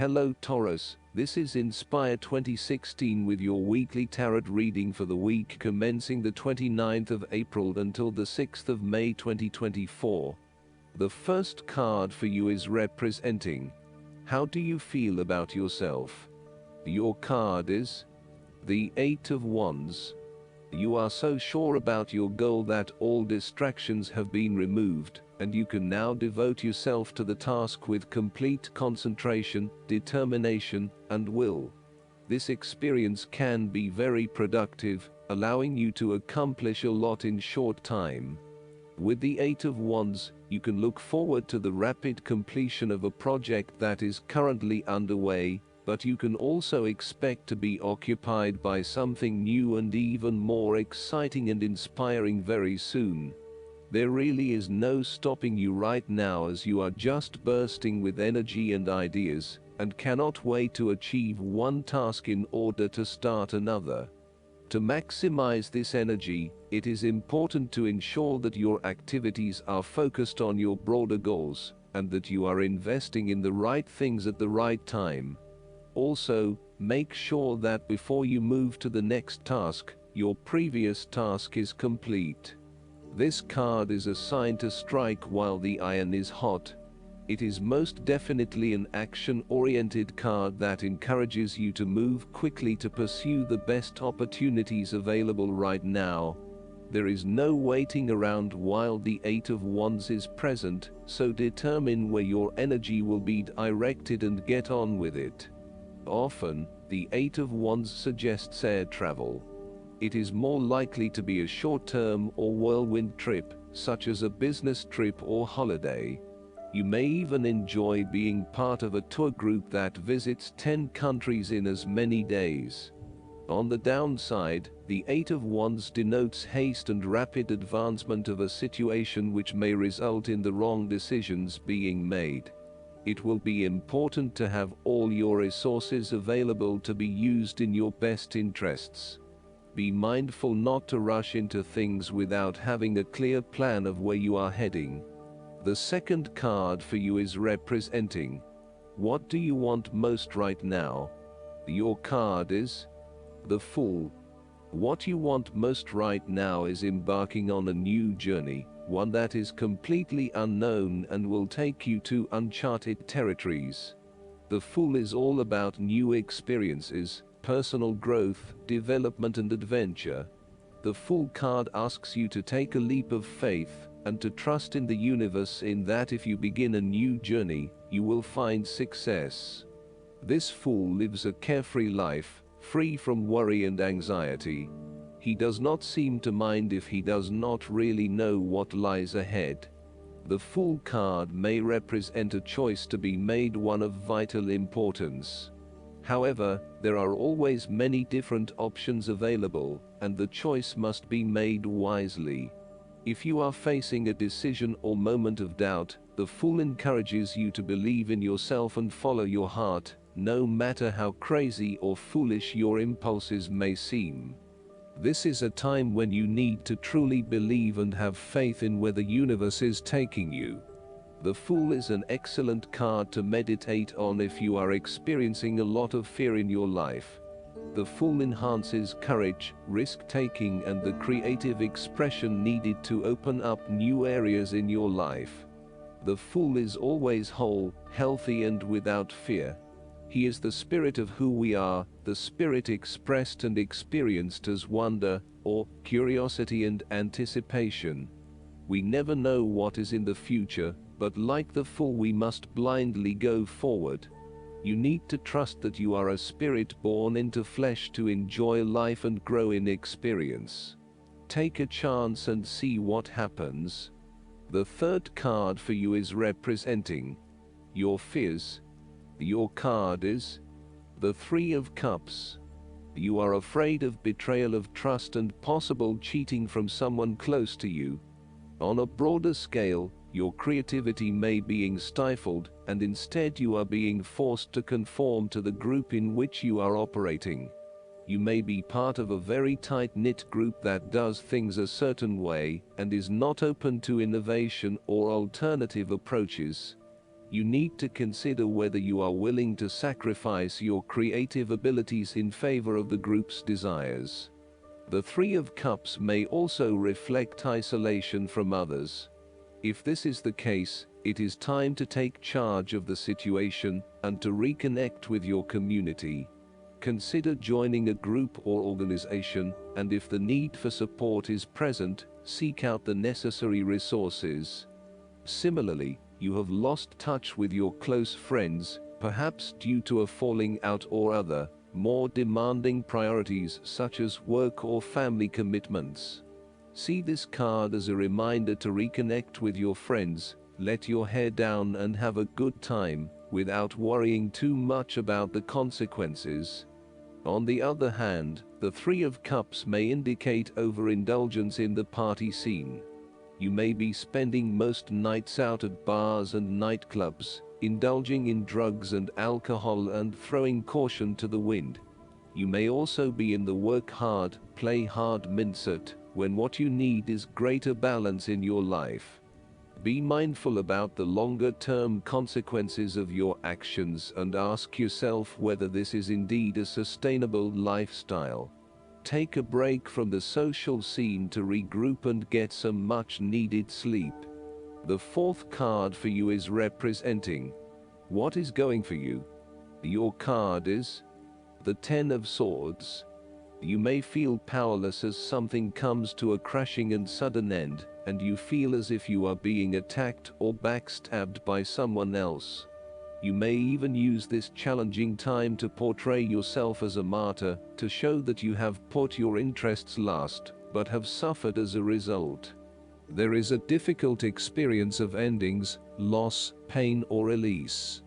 Hello Taurus, this is Inspire 2016 with your weekly tarot reading for the week commencing the 29th of April until the 6th of May 2024. The first card for you is representing, how do you feel about yourself? Your card is the Eight of Wands. You are so sure about your goal that all distractions have been removed, and you can now devote yourself to the task with complete concentration, determination, and will. This experience can be very productive, allowing you to accomplish a lot in short time. With the Eight of Wands, you can look forward to the rapid completion of a project that is currently underway, but you can also expect to be occupied by something new and even more exciting and inspiring very soon. There really is no stopping you right now, as you are just bursting with energy and ideas, and cannot wait to achieve one task in order to start another. To maximize this energy, it is important to ensure that your activities are focused on your broader goals, and that you are investing in the right things at the right time. Also, make sure that before you move to the next task, your previous task is complete. This card is a sign to strike while the iron is hot. It is most definitely an action-oriented card that encourages you to move quickly to pursue the best opportunities available right now. There is no waiting around while the Eight of Wands is present, so determine where your energy will be directed and get on with it. Often, the Eight of Wands suggests air travel. It is more likely to be a short-term or whirlwind trip, such as a business trip or holiday. You may even enjoy being part of a tour group that visits 10 countries in as many days. On the downside, the Eight of Wands denotes haste and rapid advancement of a situation, which may result in the wrong decisions being made. It will be important to have all your resources available to be used in your best interests. Be mindful not to rush into things without having a clear plan of where you are heading. The second card for you is representing, what do you want most right now? Your card is the Fool. What you want most right now is embarking on a new journey, one that is completely unknown and will take you to uncharted territories. The Fool is all about new experiences, personal growth, development and adventure. The Fool card asks you to take a leap of faith and to trust in the universe, in that if you begin a new journey, you will find success. This Fool lives a carefree life, free from worry and anxiety. He does not seem to mind if he does not really know what lies ahead. The Fool card may represent a choice to be made, one of vital importance. However, there are always many different options available, and the choice must be made wisely. If you are facing a decision or moment of doubt, the Fool encourages you to believe in yourself and follow your heart, no matter how crazy or foolish your impulses may seem. This is a time when you need to truly believe and have faith in where the universe is taking you. The Fool is an excellent card to meditate on if you are experiencing a lot of fear in your life. The Fool enhances courage, risk-taking and the creative expression needed to open up new areas in your life. The Fool is always whole, healthy and without fear. He is the spirit of who we are, the spirit expressed and experienced as wonder, or curiosity and anticipation. We never know what is in the future, but like the Fool, we must blindly go forward. You need to trust that you are a spirit born into flesh to enjoy life and grow in experience. Take a chance and see what happens. The third card for you is representing your fears. Your card is the Three of Cups. You are afraid of betrayal of trust and possible cheating from someone close to you. On a broader scale, your creativity may be stifled, and instead you are being forced to conform to the group in which you are operating. You may be part of a very tight-knit group that does things a certain way, and is not open to innovation or alternative approaches. You need to consider whether you are willing to sacrifice your creative abilities in favor of the group's desires. The Three of Cups may also reflect isolation from others. If this is the case, it is time to take charge of the situation and to reconnect with your community. Consider joining a group or organization, and if the need for support is present, seek out the necessary resources. Similarly, you have lost touch with your close friends, perhaps due to a falling out or other, more demanding priorities such as work or family commitments. See this card as a reminder to reconnect with your friends, let your hair down and have a good time, without worrying too much about the consequences. On the other hand, the Three of Cups may indicate overindulgence in the party scene. You may be spending most nights out at bars and nightclubs, indulging in drugs and alcohol and throwing caution to the wind. You may also be in the work hard, play hard mindset, when what you need is greater balance in your life. Be mindful about the longer-term consequences of your actions and ask yourself whether this is indeed a sustainable lifestyle. Take a break from the social scene to regroup and get some much-needed sleep. The fourth card for you is representing what is going for you. Your card is the Ten of Swords. You may feel powerless as something comes to a crashing and sudden end, and you feel as if you are being attacked or backstabbed by someone else. You may even use this challenging time to portray yourself as a martyr, to show that you have put your interests last, but have suffered as a result. There is a difficult experience of endings, loss, pain or release.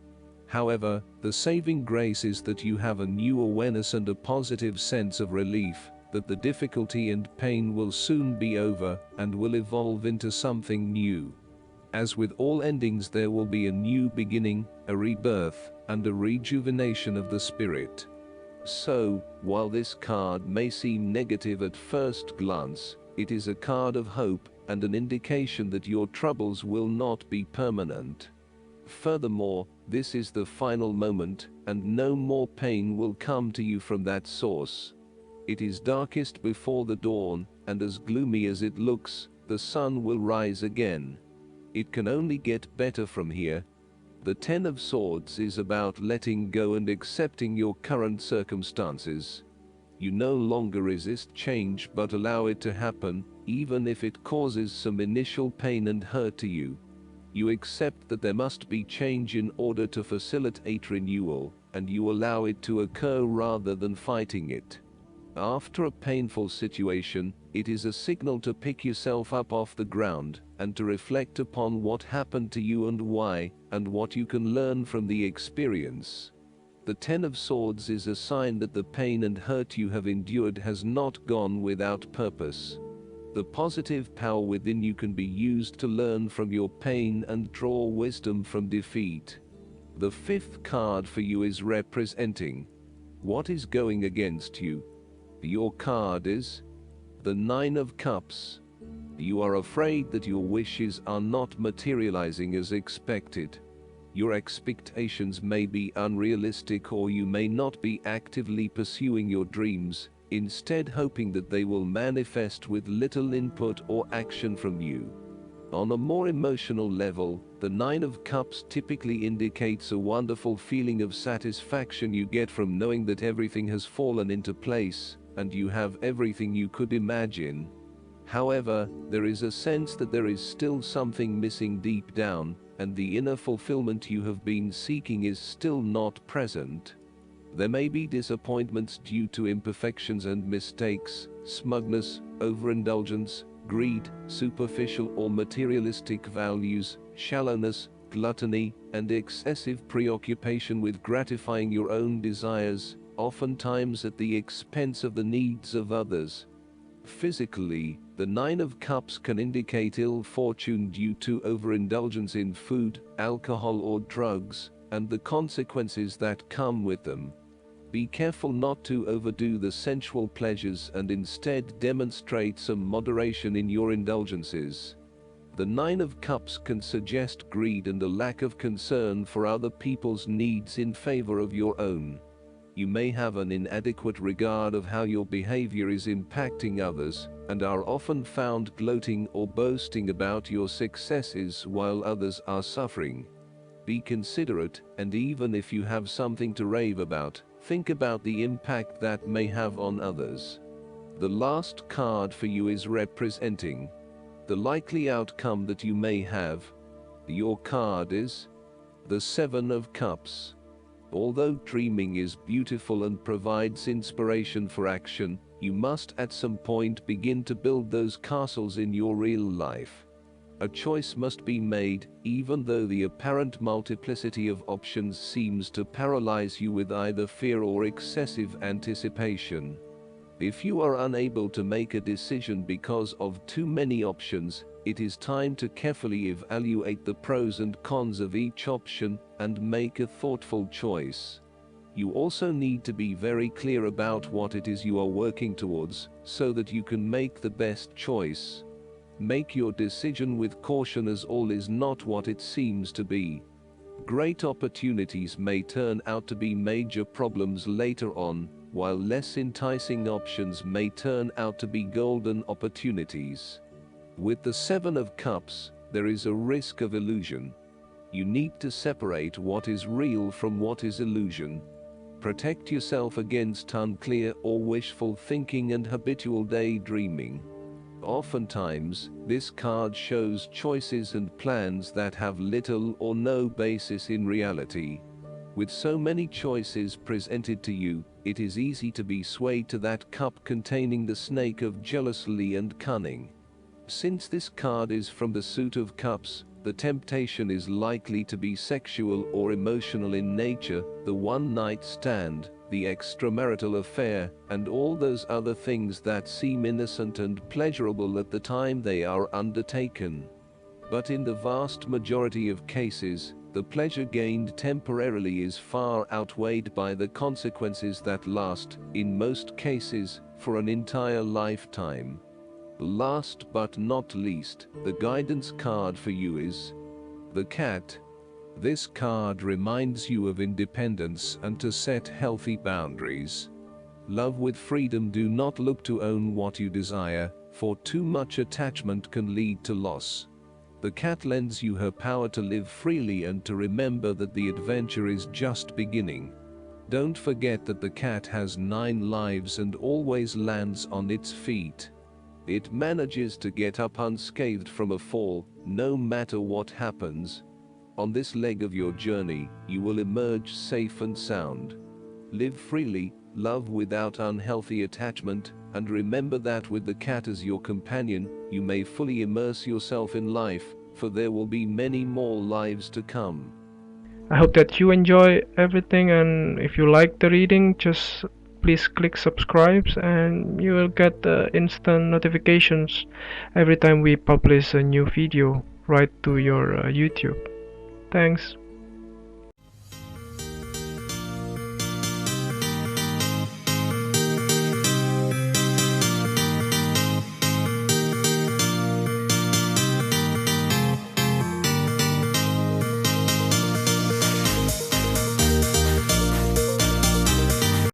However, the saving grace is that you have a new awareness and a positive sense of relief, that the difficulty and pain will soon be over and will evolve into something new. As with all endings, there will be a new beginning, a rebirth, and a rejuvenation of the spirit. So, while this card may seem negative at first glance, it is a card of hope and an indication that your troubles will not be permanent. Furthermore, this is the final moment, and no more pain will come to you from that source. It is darkest before the dawn, and as gloomy as it looks, the sun will rise again. It can only get better from here. The Ten of Swords is about letting go and accepting your current circumstances. You no longer resist change but allow it to happen, even if it causes some initial pain and hurt to you. You accept that there must be change in order to facilitate renewal, and you allow it to occur rather than fighting it. After a painful situation, it is a signal to pick yourself up off the ground, and to reflect upon what happened to you and why, and what you can learn from the experience. The Ten of Swords is a sign that the pain and hurt you have endured has not gone without purpose. The positive power within you can be used to learn from your pain and draw wisdom from defeat. The fifth card for you is representing what is going against you. Your card is the Nine of Cups. You are afraid that your wishes are not materializing as expected. Your expectations may be unrealistic, or you may not be actively pursuing your dreams, instead hoping that they will manifest with little input or action from you. On a more emotional level, the Nine of Cups typically indicates a wonderful feeling of satisfaction you get from knowing that everything has fallen into place, and you have everything you could imagine. However, there is a sense that there is still something missing deep down, and the inner fulfillment you have been seeking is still not present. There may be disappointments due to imperfections and mistakes, smugness, overindulgence, greed, superficial or materialistic values, shallowness, gluttony, and excessive preoccupation with gratifying your own desires, oftentimes at the expense of the needs of others. Physically, the Nine of Cups can indicate ill fortune due to overindulgence in food, alcohol or drugs, and the consequences that come with them. Be careful not to overdo the sensual pleasures and instead demonstrate some moderation in your indulgences. The Nine of Cups can suggest greed and a lack of concern for other people's needs in favor of your own. You may have an inadequate regard of how your behavior is impacting others, and are often found gloating or boasting about your successes while others are suffering. Be considerate, and even if you have something to rave about, think about the impact that may have on others. The last card for you is representing the likely outcome that you may have. Your card is the Seven of Cups. Although dreaming is beautiful and provides inspiration for action, you must at some point begin to build those castles in your real life. A choice must be made, even though the apparent multiplicity of options seems to paralyze you with either fear or excessive anticipation. If you are unable to make a decision because of too many options, it is time to carefully evaluate the pros and cons of each option and make a thoughtful choice. You also need to be very clear about what it is you are working towards, so that you can make the best choice. Make your decision with caution, as all is not what it seems to be. Great opportunities may turn out to be major problems later on, while less enticing options may turn out to be golden opportunities. With the Seven of Cups, there is a risk of illusion. You need to separate what is real from what is illusion. Protect yourself against unclear or wishful thinking and habitual daydreaming. Oftentimes, this card shows choices and plans that have little or no basis in reality. With so many choices presented to you, it is easy to be swayed to that cup containing the snake of jealousy and cunning. Since this card is from the suit of cups, the temptation is likely to be sexual or emotional in nature, the one-night stand, the extramarital affair, and all those other things that seem innocent and pleasurable at the time they are undertaken. But in the vast majority of cases, the pleasure gained temporarily is far outweighed by the consequences that last, in most cases, for an entire lifetime. Last but not least, the guidance card for you is the Cat. This card reminds you of independence and to set healthy boundaries. Love with freedom. Do not look to own what you desire, for too much attachment can lead to loss. The cat lends you her power to live freely and to remember that the adventure is just beginning. Don't forget that the cat has 9 lives and always lands on its feet. It manages to get up unscathed from a fall, no matter what happens. On this leg of your journey, you will emerge safe and sound. Live freely, love without unhealthy attachment, and remember that with the cat as your companion, you may fully immerse yourself in life, for there will be many more lives to come. I hope that you enjoy everything, and if you like the reading, just please click subscribe and you will get instant notifications every time we publish a new video right to your YouTube. Thanks.